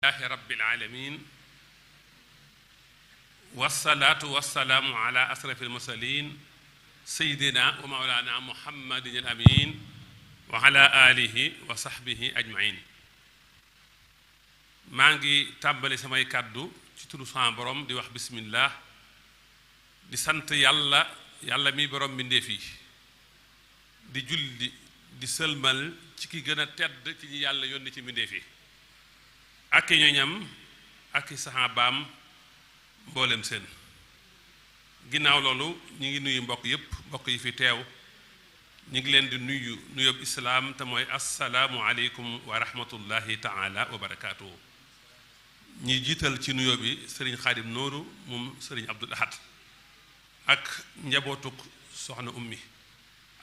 alhamdulillahi rabbil alamin wassalaatu wassalaamu ala asrafil mursalin sayyidina wa mawlana muhammadin al amin wa ala alihi wa sahbihi ajmain maa ngi tàmbali samay kàddu ci turu sama borom di wax bismillah di sant yàlla mi borom mbindeef yi di julli di sëlmal ci ki gën a tedd ci ñi yàlla yónni ci mbindeef yi ak i ñoñam ak i saxaabaam mboolem seen ginnaaw loolu ñu ngi nuyu mbokk yépp mbokk yi fi teew ñu ngi leen di nuyu nuyób islaam te mooy assalaamu aleykum wa rahmatullahi taala wa barakaatuhu ñi jiital ci nuyoo bi sëriñ xaadim nooru moom sëriñ abdul ahad ak njabootuk soxna ummi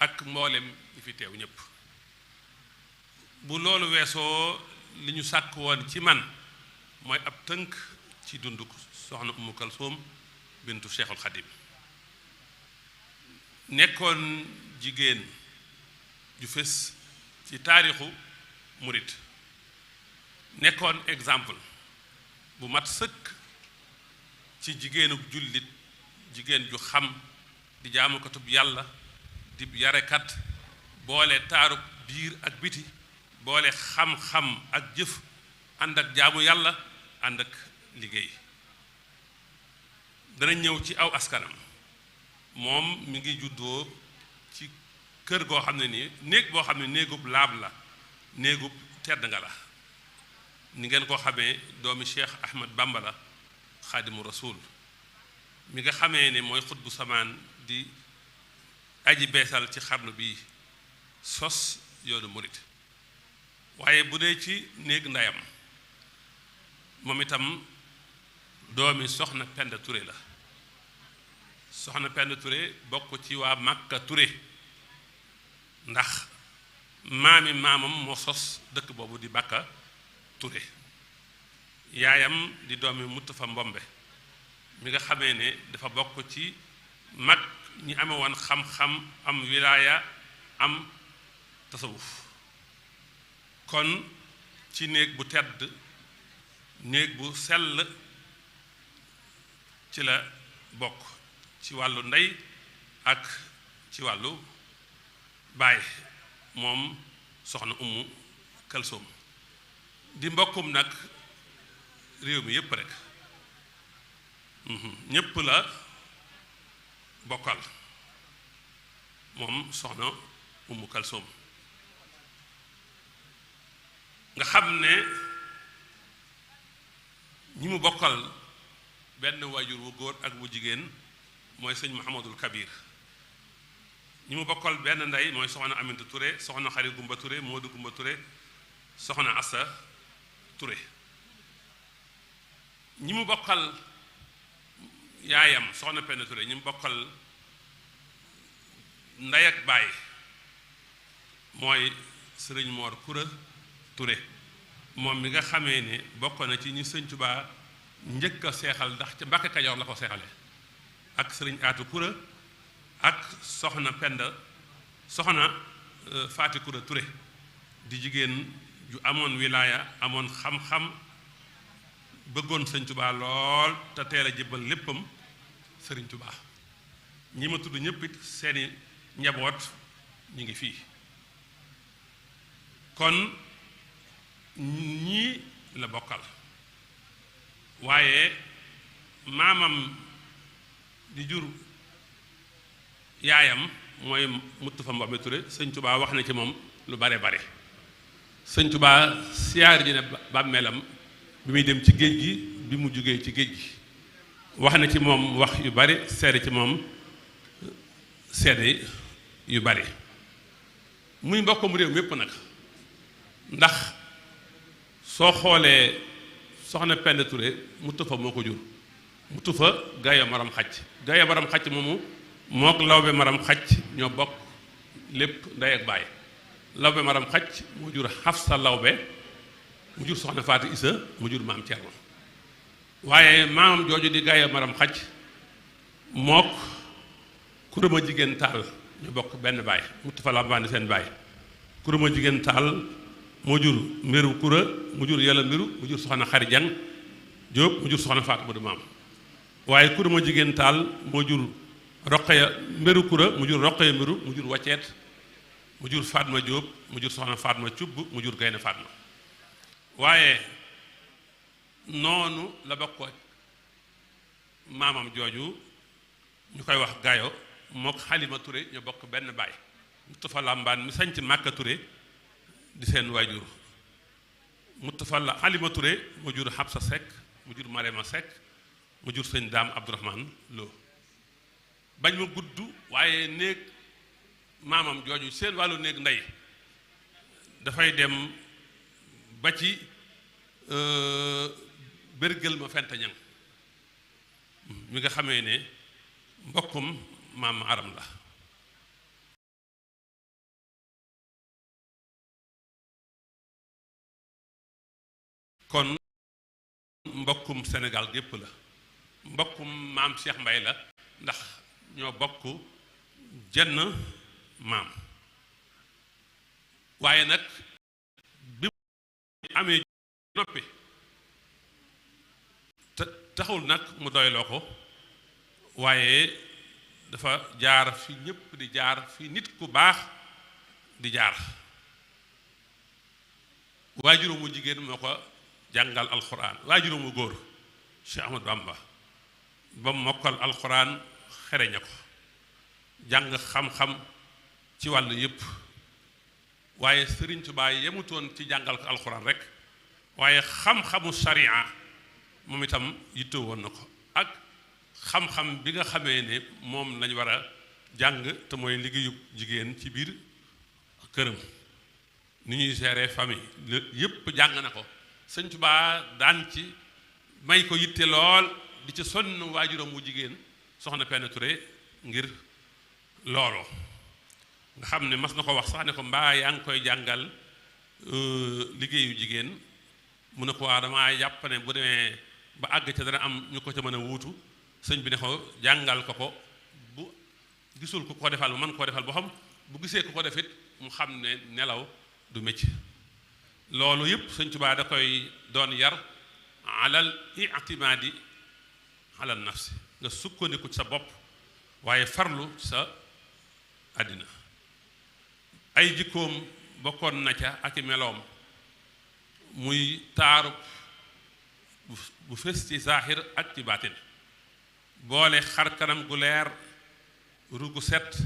ak mboolem ñi fi teew ñépp bu loolu weesoo li ñu sàkk woon ci man mooy ab tënk ci dunduk soxna Umu Kalsoom bintu Cheikhul Xadim nekkoon jigéen ju fés ci taarixu murit nekkoon exemple bu mat sëkk ci jigéenub jullit jigéen ju xam di jaamukatub yàlla di yarekat boole taarub biir ak biti boole xam-xam ak jëf ànd ak jaamu yàlla ànd ak liggéey dana ñëw ci aw askanam moom mi ngi juddoo ci kër goo xam ne nii néeg boo xam ne néegub laab la néegub tedd nga la ni ngeen ko xamee doomi Cheikh Ahmad Bamba la xaadimu rasul mi nga xamee ne mooy xutbu samaan di aji beesal ci xarnu bi sos yoonu murit waaye bu dee ci néeg ndeyam moom itam doomi soxna Penda Touré la soxna Penda Touré bokk ci waa Makka Touré ndax maamam moo sos dëkk boobu di Bakka Touré yaayam di doomi Mustafa Mbombe mi nga xamee ne dafa bokk ci mag ñi ame woon xam-xam am wilaaya am tasawuf kon ci néeg bu tedd néeg bu sell ci la bokk ci wàllu ndey ak ci wàllu baay moom soxna Umu Kalsoom di mbokkum nag réew mi yépp rek ñépp la bokkal moom soxna Umu Kalsoom nga xam ne ñi mu bokkal benn waajur wu góor ak wu jigéen mooy sëñ Mouhamadul Kabir ñi mu bokkal benn ndey mooy soxna Aminta Touré soxna Xari Gumba Touré Moodu Gumba Touré soxna Assa Touré ñi mu bokkal yaayam soxna Penda Touré ñi mu bokkal ndey ak baay mooy sëriñ Moor Kura Touré moom mi nga xamee ne bokk na ci ñi sëñ Tuubaa njëkk a seexal ndax ca Mbàkke Kajoor la ko seexale ak sëriñ Aatu Kura ak soxna Penda soxna Faati Kura Touré di jigéen ju amoon wilaaya amoon xam-xam bëggoon sëñ Tuubaa lool te teel a jébbal léppam sëriñ Tuubaa ñi ma tudd ñëpp it seeni njaboot ñu ngi fii kon ñii la bokkal waaye maamam di jur yaayam mooy Mustafa Mbombe Touré sëñ Tuubaa wax na ci moom lu bare bare sëñ Tuubaa siyaar ji ne bàmmeelam bi muy dem ci géej gi bi mu jógee ci géej gi wax na ci moom wax yu bari seede ci moom seede yu bari muy mbokkum réew mépp nag ndax soo xoolee soxna Penda Touré Mustafa moo ko jur Mustafa Gayo Maram Xacc Gayo Maram Xacc moomu mook Lawbe Maram Xacc ñoo bokk lépp ndey ak baay Lawbe Maram Xacc moo jur Xafsa Lawbe mu jur soxna Faati Isa mu jur maam Cerno waaye maamam jooju di Gayo Maram Xacc mook Kurama Jigéen Taal ñoo bokk benn baay Mustafa Lambaani seen baay Kurama Jigéen Taal moo jur mbiru kura mu jur yàlla mbiru mu jur soxna xari jang Jóob mu jur soxna Faatu mu du maam waaye kura ma jigéen taal moo jur roqaya mbiru kura mu jur roqaya mbiru mu jur wacceet mu jur Fatma Jóob mu jur soxna Fatma cubb mu jur gaynde Fatma waaye noonu la bokk maamam jooju ñu koy wax Gayo mook Xalima Ture ñu bokk benn baay Mustafa Lambaan mi sañc Màkka Ture di seen waajur Mustafa la Xalima Ture mu jur Xabsa Sekk mu jur Marema Sekk mu jur sëñ Daam Abdourahman Lo bañ ma gudd waaye néeg maamam jooju seen wàllu néeg ndey dafay dem ba ci bérgël ma fenta ñang mi nga xamee ne mbokkum maam aram la kon mbokkum Sénégal gépp la mbokkum maam Cheikh Mbay la ndax ñoo bokk jenn maam waaye nag bi amee noppi taxul nag mu doyloo ko waaye dafa jaar fi ñépp di jaar fi nit ku baax di jaar waajuram mu jigéen moo ko jàngal alxuraan waajuram mu góor Cheikh Ahmadou Bamba ba mokkal alxuraan xereña ko jàng xam-xam ci wàll yépp waaye Sëriñ Tuubaa yemutoon ci jàngal ko alxuraan rek waaye xam-xamu sariya moom itam yittoo woon na ko ak xam-xam bi nga xamee ne moom lañ war a jàng te mooy liggéeyub jigéen ci biir këram ni ñuy gérer famille yépp jàng na ko Sëñ Tuubaa daan ci may ko yitte lool di ci sonn waajuram wu jigéen soxna Penda Touré ngir loolu nga xam ne mas na ko wax sax ne ko mbaa yaa ngi koy jàngal liggéeyu jigéen mu ne ko waa damaa jàpp ne bu demee ba àgg ca dana am ñu ko ca mën a wuutu sëñ bi ne ko jàngal ko bu gisul ku ko defal mu mën koo defal boo xam bu gisee ku ko defit mu xam ne nelaw du mécc loolu yëpp Sëñ Tuubaa da koy doon yar alal i'timaadi alal nafsi nga sukkandiku ci sa bopp waaye farlu ci sa àddina ay jikkoom bokkoon na ca ak i meloom muy taarub bu fës ci zaaxir ak ci baatin boole xar kanam gu leer rugu set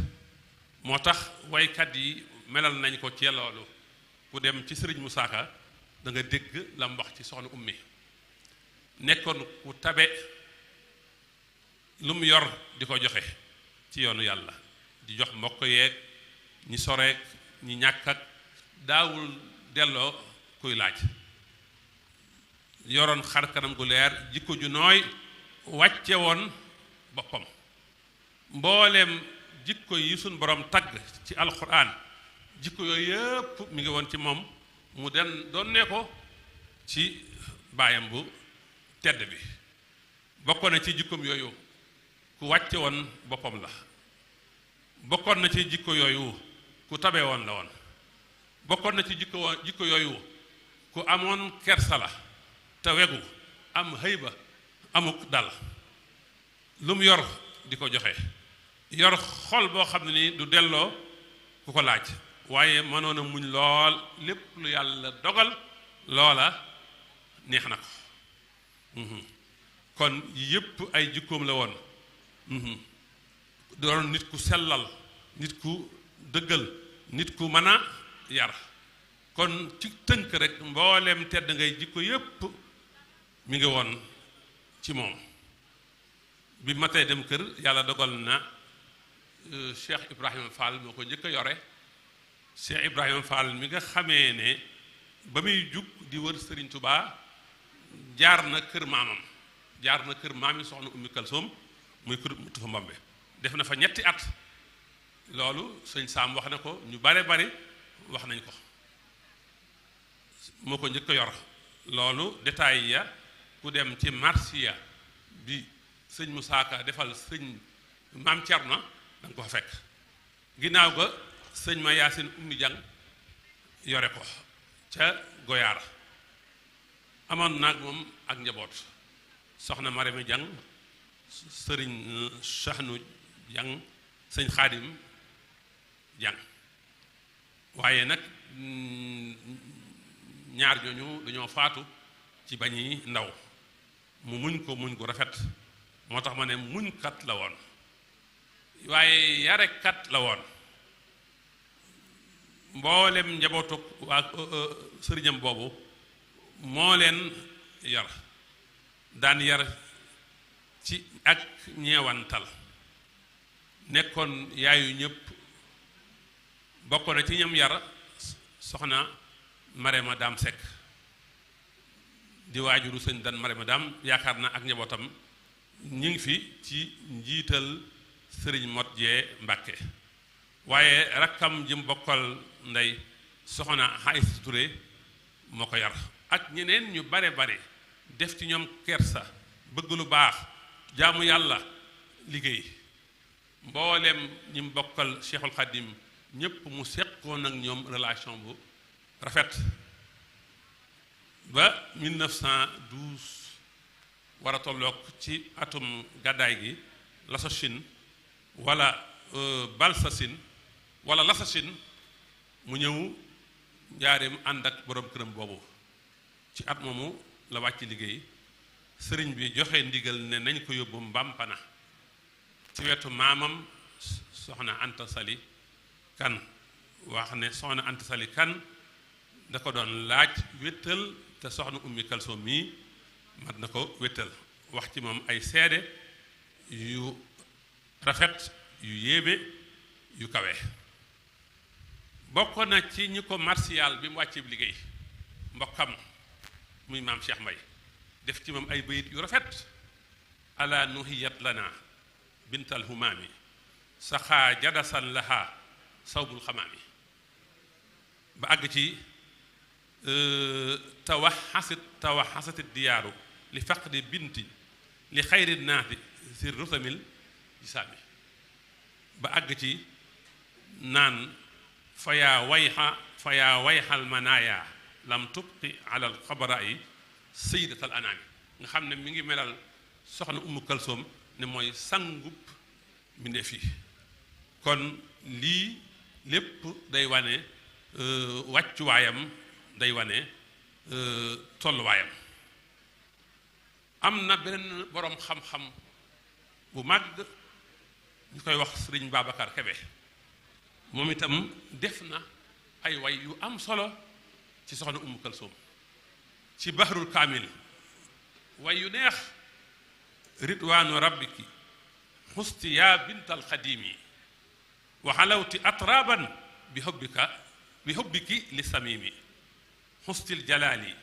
moo tax waykat yi melal nañ ko ci loolu ku dem ci sëriñ Musaa Ka da nga dégg la mu wax ci soxna ummi nekkoon ku tabe lu mu yor di ko joxe ci yoonu yàlla di jox mbokk yeeg ñi soreek ñi ñàkk ak daawul delloo kuy laaj yoroon xar kanam gu leer jikko ju nooy wàcce woon boppam mbooleem jikko yi suñ borom tagg ci alxuraan jikko yooyu yëpp mi ngi woon ci moom mu doon ne ko ci baayam bu tedd bi bokkoon na ci jikkoom yooyu ku wàcce woon boppam la bokkoon na ci jikko yooyu ku tabe woon la woon bokkoon na ci jikko yooyu ku amoon kersa la te wegu am hëyba amuk dal lu mu yor di ko joxe yor xol boo xam ne ni du delloo ku ko laaj waaye mënoon a muñ lool lépp lu yàlla dogal loola neex na ko kon yépp ay jikkoom la woon doon nit ku sellal nit ku dëggal nit ku mën a yar kon ci tënk rek mbooleem tedd ngay jikko yépp mi ngi woon ci moom bi matee dem kër yàlla dogal na Cheikh Ibrahima Fall moo ko njëkk a yore Cheikh Ibrahima Fall mi nga xamee ne ba muy jug di wër Serigne Touba jaar na kër maamam jaar na kër maam yi soxna Ummi Kalsoom muy kër mutu fa Mbambe def na fa ñetti at loolu sëñ Saam wax na ko ñu bare wax nañ ko moo ko njëkk a yor loolu détail ya ku dem ci marsiya bi sëñ Musaa Ka defal sëñ maam Cerno da nga ko fa fekk ginnaaw ga sëñ ma Yaasin Ummi Jang yore ko ca Goyaar amoon naag moom ak njaboot soxna Marème Jang sëriñ Chahnu Jang sëñ Xaadim Jang waaye nag ñaar ñooñu dañoo faatu ci bañi ndaw mu muñ ko muñ gu rafet moo tax ma ne muñkat la woon waaye yarekat la woon mboolem njabootu waa sëriñam boobu moo leen yar daan yar ci ak ñeewantal nekkoon yaayu ñëpp bokk na ci ñam yar soxna Marema Daam Sekk di waajuru sëñ Dan Marema Daam yaakaar na ak njabootam ñu ngi fi ci njiital sëriñ Mot Jee Mbàkke waaye rakkam jëm bokkal ndey soxna Xaysa Ture moo ko yar ak ñeneen ñu bare bare def ci ñoom kersa bëgg lu baax jaamu yàlla liggéey mboolem ñi mu bokkal Cheikhul Khadim ñépp mu seqoon ak ñoom relation bu rafet ba 1912 war a tolloog ci atum gàddaay gi Lasachine wala Balsachine wala Lasachine mu ñëw njaareem ànd ak borom këram boobu ci at moomu la wàcc liggéey sëriñ bi joxe ndigal ne nañ ko yóbbu Mbampana ci wetu maamam soxna Anta Sali Kan wax ne soxna Anta Sali Kan da ko doon laaj wéttal te soxna Ummi Kalsoom mii mat na ko wéttal wax ci moom ay seede yu rafet yu yéeme yu kawe bokk na ci ñi ko martial bi mu wàccee liggéey mbokkam muy maam Cheikh Mbay def ci moom ay bayit yu rafet ala nuhiyat lana bintal humaami saxaa jadasan laha sawbul xamaami ba àgg ci tawaxasati diyaaru li faqdi binti li xayri naati si rusamil jisaami ba àgg ci naan fa yaa wayxal manaaya lam tubqi ala alxabara yi sayyidatal anaami nga xam ne mi ngi melal soxna Umu Kalsoom ne mooy sangub mbindeef yi kon lii lépp day wane wàccuwaayam day wane tolluwaayam am na beneen boroom xam-xam bu màgg ñu koy wax Sëriñ Babacar Kebe moom itam def na ay way yu am solo ci soxna Umu Kalsoom ci Bahrul Kaamil way yu neex ridwaanu rabbiki xusti yaa bintal xadimi wa xalawti atraban bi hubbiki li samimi xustil jalaali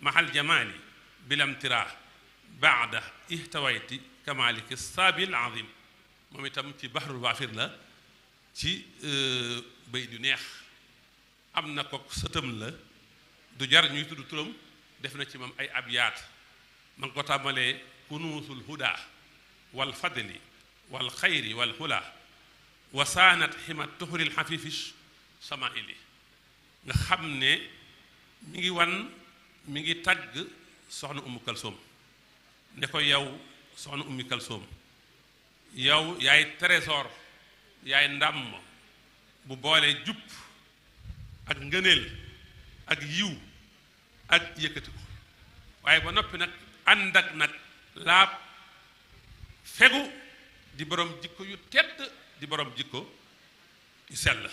mahal jamaali bilamtira baada ihtawayti kamaliki saabil azim moom itam ci Bahrul Waafir la ci bay du neex am na ko sëtam la du jar ñuy tudd turam def na ci moom ay abyaat ma ngi ko tàmbalee kunuusul huda wal fadli wal xayri wal hula wa saanat ximat tuxuril xafifish samaili nga xam ne mi ngi tagg soxna Umu Kalsoom ne ko yow soxna Ummi Kalsoom yow yaay trésor yaay ndàmm bu boole jub ak ngëneel ak yiw ak yëkkati ko waaye ba noppi nag ànd ak nag laab fegu di borom jikko yu tedd di borom jikko yu sell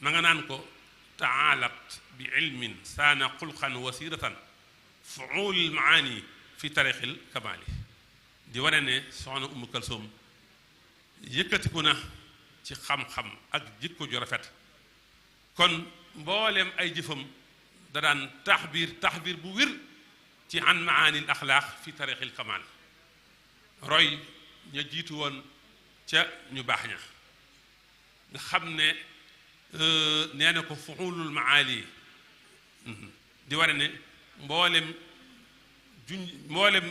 ma nga naan ko taalat bi ilmin saana xulqan wasiratan fuul maani fi tarixil kamaali di wane ne soxna Umu Kalsoom yëkkatiku na ci xam-xam ak jikko ju rafet kon mbooleem ay jëfam da daan taxbiir bu wér ci an maanil axlaaq fi tarixil kamaal roy ña jiitu woon ca ñu baax ña nga xam ne nee na ko fuxulul maali di wane ne mboolem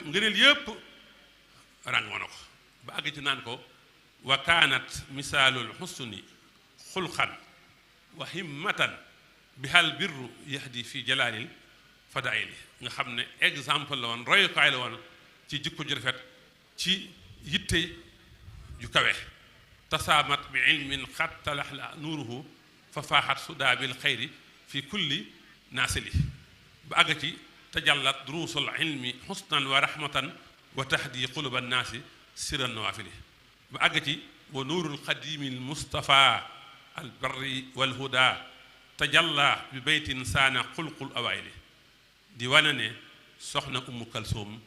ngëneel yépp ràngoo na ko ba àgg ci naan ko wa kaanat misaalul xusni xulqan wa himmatan bihal birru yahdi fi jalaalil fadaili nga xam ne exemple la woon royukaay la woon ci jikko ju rafet ci yitte ju kawe tasaamat bi ilmin xattalax la nuuruhu fa faaxat sudaa bil xayri fi kulli naasili ba àgg ci tajallat duruusul ilmi xusnan wa rahmatan wa tahdi quluba naasi siran nawaafili ba àgg ci wa nuurul qadimi al mustafa al barri wal huda tajalla bi baytin saana xulqul awaayili di wane ne soxna Umu Kalsoom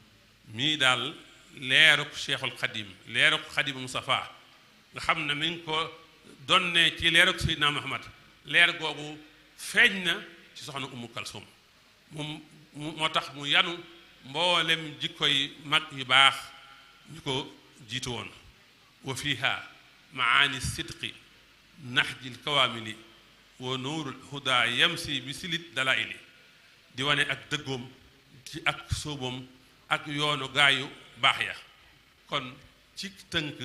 mii daal leeruk cheikhul xadim leeruk xadimu Mustafa nga xam ne mi ngi ko donne ci leeruk Seydina Muhammad leer googu feeñ na ci soxna Umu Kalsoom moom moo tax mu yanu mboolem jikkoy mag yu baax ñu ko jiitu woon wa fiha maani sidqi nahjil kawaamili wa nuurul huda yamsi bi silit dalaili di wane ak dëggoom ci ak sóoboom ak yoonu gaayu baax ya kon ci tënk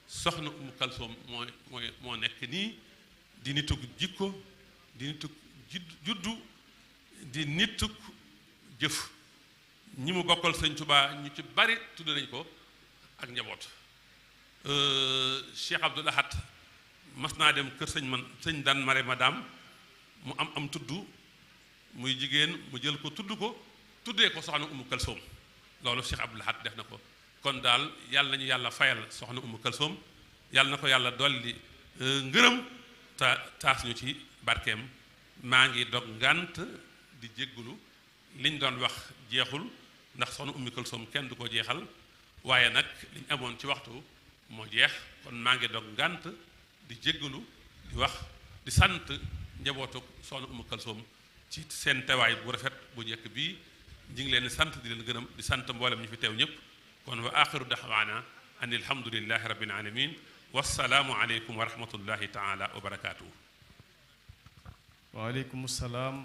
soxna Umu Kalsoom moo nekk nii di nitug jikko di nitug juddu di nitug jëf ñi mu bokkal sëñ Tuubaa ñu ci bari tudd nañ ko ak njaboot Cheikh Abdoul Ahad mas naa dem kër sëñ Dan Mare Madame mu am tudd muy jigéen mu jël ko tuddee ko soxna Umu Kalsoom loolu Cheikh Abdoul Ahad def na ko kon daal yàlla nañu yàlla fayal soxna Umu Kalsoom yàlla na ko yàlla dolli ngërëm te taas ñu ci barkeem maa ngi dog ngànt di jéggulu liñ doon wax jeexul ndax soxna Umu Kalsoom kenn du ko jeexal waaye nag liñ amoon ci waxtu moo jeex kon maa ngi dog ngànt di jéggulu di wax di sant njabootu soxna Umu Kalsoom ci seen teewaay bu rafet bu njëkk bii ñu ngi leen di sant di leen gërëm di sant mboolem ñu fi teew ñëpp kon wa axiru daxwaana an alhamdulillahi rabbil alamin wassalaamu aleykum wa rahmatullahi taala wa barakaatuhu. waaleykum salaam